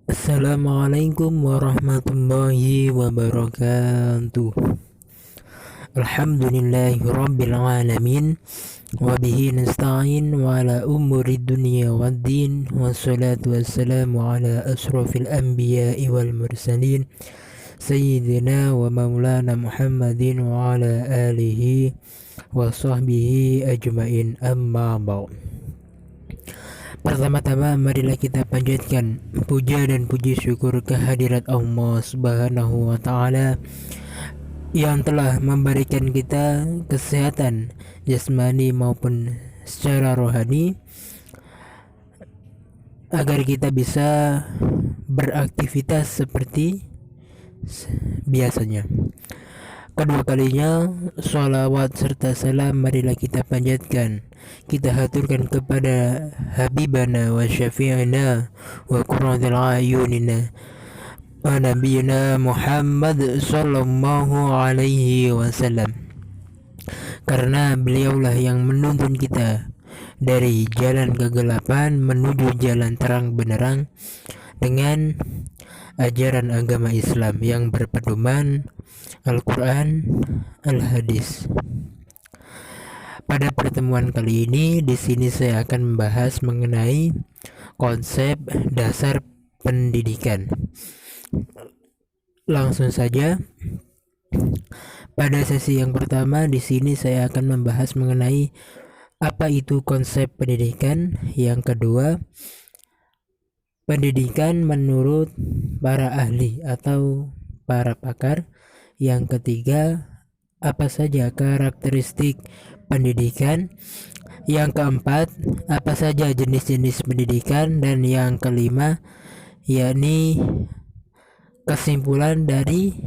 Assalamualaikum warahmatullahi wabarakatuh. Alhamdulillahi rabbil alamin. Wabihi nasta'in wa ala umuri dunya waddin. Wassalatu wassalamu ala asrafil anbiya'i wal mursalin, Sayyidina wa maulana Muhammadin wa ala alihi wa sahbihi ajmain, amma ba'd. Pertama-tama marilah kita panjatkan puja dan puji syukur kehadirat Allah Subhanahu wa taala yang telah memberikan kita kesehatan jasmani maupun secara rohani agar kita bisa beraktivitas seperti biasanya. Kedua kalinya, sholawat serta salam marilah kita panjatkan, kita haturkan kepada Habibana wa syafi'ina wa qurratul ayunina wa nabiyina Muhammad sallallahu alaihi wasallam, karena beliaulah yang menuntun kita dari jalan kegelapan menuju jalan terang benderang dengan ajaran agama Islam yang berpedoman Al-Quran, Al-Hadis. Pada pertemuan kali ini, di sini saya akan membahas mengenai konsep dasar pendidikan. Langsung saja, pada sesi yang pertama di sini saya akan membahas mengenai apa itu konsep pendidikan. Yang kedua, pendidikan menurut para ahli atau para pakar. Yang ketiga, apa saja karakteristik pendidikan. Yang keempat, apa saja jenis-jenis pendidikan. Dan yang kelima, yakni kesimpulan dari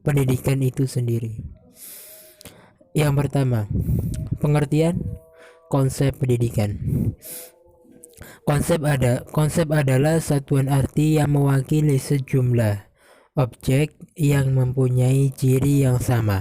pendidikan itu sendiri. Yang pertama, pengertian konsep pendidikan. Konsep adalah satuan arti yang mewakili sejumlah objek yang mempunyai ciri yang sama.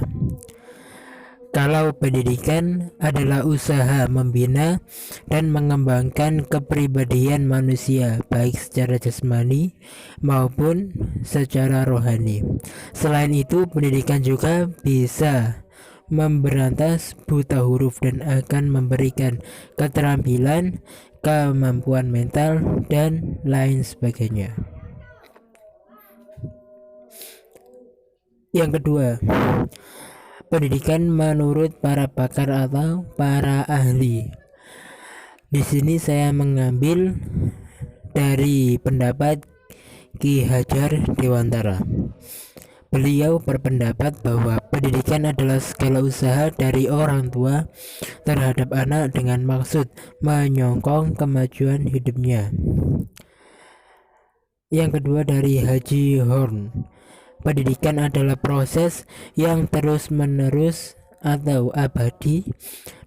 Kalau pendidikan adalah usaha membina dan mengembangkan kepribadian manusia baik secara jasmani maupun secara rohani. Selain itu, pendidikan juga bisa memberantas buta huruf dan akan memberikan keterampilan, kemampuan mental, dan lain sebagainya. Yang kedua, pendidikan menurut para pakar atau para ahli. Di sini saya mengambil dari pendapat Ki Hajar Dewantara. Beliau berpendapat bahwa pendidikan adalah segala usaha dari orang tua terhadap anak dengan maksud menyokong kemajuan hidupnya. Yang kedua dari Haji Horn. Pendidikan adalah proses yang terus-menerus atau abadi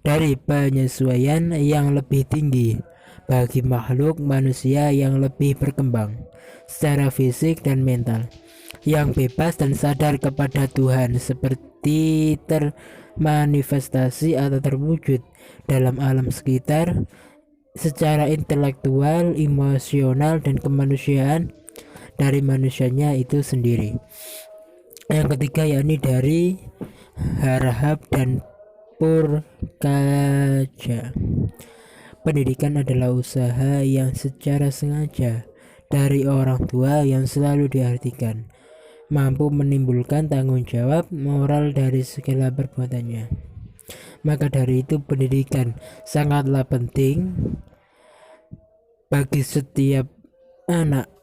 dari penyesuaian yang lebih tinggi bagi makhluk manusia yang lebih berkembang secara fisik dan mental, yang bebas dan sadar kepada Tuhan seperti termanifestasi atau terwujud dalam alam sekitar secara intelektual, emosional, dan kemanusiaan dari manusianya itu sendiri. Yang ketiga yakni dari Harahap dan Purkaja. Pendidikan adalah usaha yang secara sengaja dari orang tua yang selalu diartikan mampu menimbulkan tanggung jawab moral dari segala perbuatannya. Maka dari itu pendidikan sangatlah penting bagi setiap anak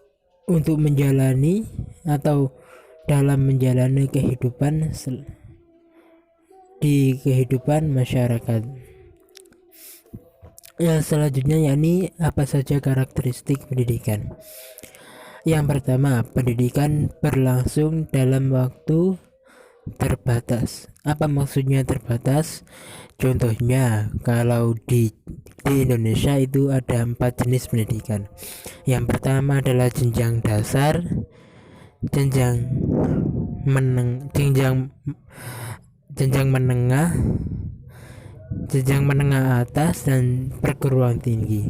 untuk menjalani atau dalam menjalani kehidupan di kehidupan masyarakat. Yang selanjutnya yakni apa saja karakteristik pendidikan. Yang pertama, pendidikan berlangsung dalam waktu terbatas. Apa maksudnya terbatas? Contohnya, kalau di Indonesia itu ada 4 jenis pendidikan. Yang pertama adalah jenjang dasar, jenjang jenjang menengah atas, dan perguruan tinggi.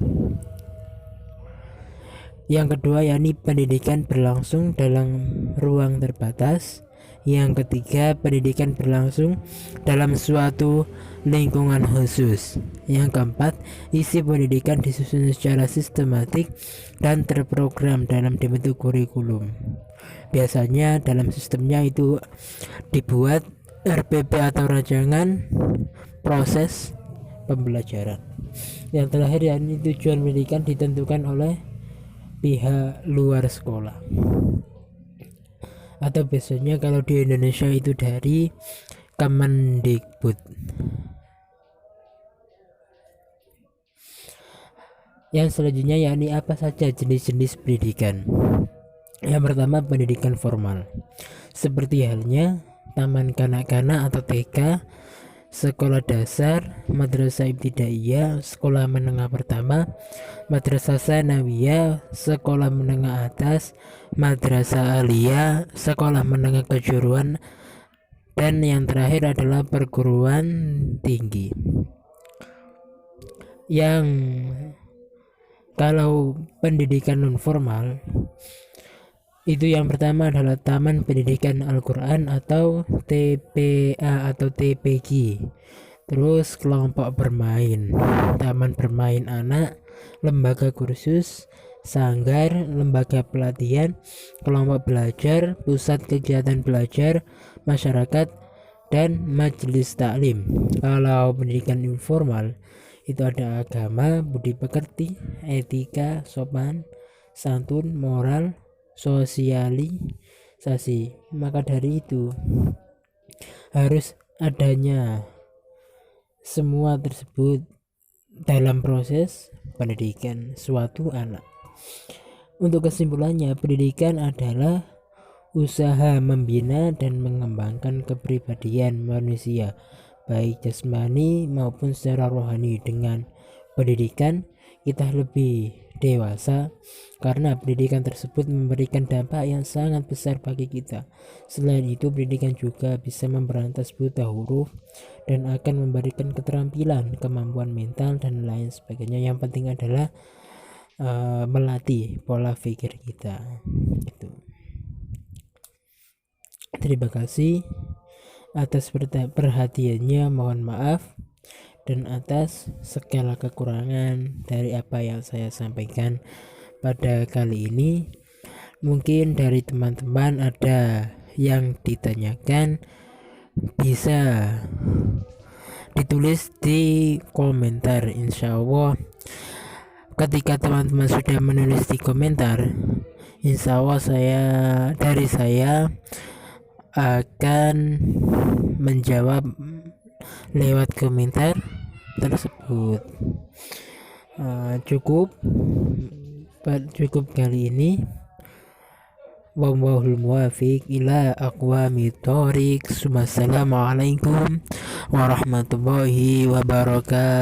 Yang kedua yakni pendidikan berlangsung dalam ruang terbatas. Yang ketiga, pendidikan berlangsung dalam suatu lingkungan khusus. Yang keempat, isi pendidikan disusun secara sistematik dan terprogram dalam bentuk kurikulum. Biasanya dalam sistemnya itu dibuat RPP atau rancangan proses pembelajaran. Yang terakhir yakni tujuan pendidikan ditentukan oleh pihak luar sekolah, atau biasanya kalau di Indonesia itu dari Kemendikbud. Yang selanjutnya yakni apa saja jenis-jenis pendidikan. Yang pertama, pendidikan formal, seperti halnya taman kanak-kanak atau TK, sekolah dasar, madrasah ibtidaiyah, sekolah menengah pertama, madrasah sanawiyah, sekolah menengah atas, madrasah aliyah, sekolah menengah kejuruan, dan yang terakhir adalah perguruan tinggi. Yang kalau pendidikan non formal itu yang pertama adalah Taman Pendidikan Al-Quran atau TPA atau TPG. Terus kelompok bermain, taman bermain anak, lembaga kursus, sanggar, lembaga pelatihan, kelompok belajar, pusat kegiatan belajar, masyarakat, dan majelis taklim. Kalau pendidikan informal itu ada agama, budi pekerti, etika, sopan santun, moral, sosialisasi. Maka dari itu harus adanya semua tersebut dalam proses pendidikan suatu anak. Untuk kesimpulannya, pendidikan adalah usaha membina dan mengembangkan kepribadian manusia baik jasmani maupun secara rohani. Dengan pendidikan kita lebih dewasa karena pendidikan tersebut memberikan dampak yang sangat besar bagi kita. Selain itu, pendidikan juga bisa memberantas buta huruf dan akan memberikan keterampilan, kemampuan mental, dan lain sebagainya. Yang penting adalah melatih pola pikir kita. Gitu. Terima kasih atas perhatiannya, mohon maaf dan atas segala kekurangan dari apa yang saya sampaikan pada kali ini. Mungkin dari teman-teman ada yang ditanyakan, bisa ditulis di komentar. Insya Allah ketika teman-teman sudah menulis di komentar, insya Allah saya akan menjawab lewat komentar tersebut. Cukup kali ini. Wallahul muwaffiq ila aqwamit thoriq. Wassalamualaikum warahmatullahi wabarakatuh.